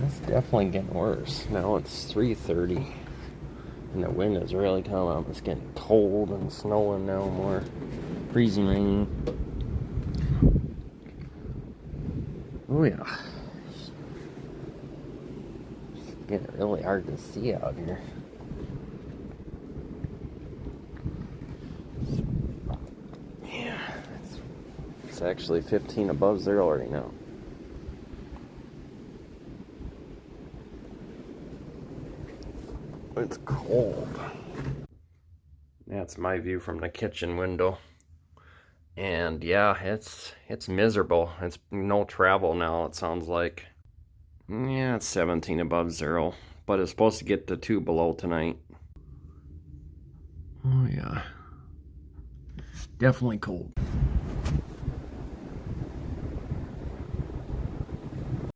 It's definitely getting worse. Now it's 3:30, and the wind is really coming up. It's getting cold and snowing now more. Freezing rain. Oh yeah. It's getting really hard to see out here. Yeah. It's actually 15 above zero right now. It's cold. That's my view from the kitchen window. And yeah, it's miserable. It's no travel now, it sounds like. Yeah, it's 17 above zero, but it's supposed to get to 2 below tonight. Oh yeah. Definitely cold.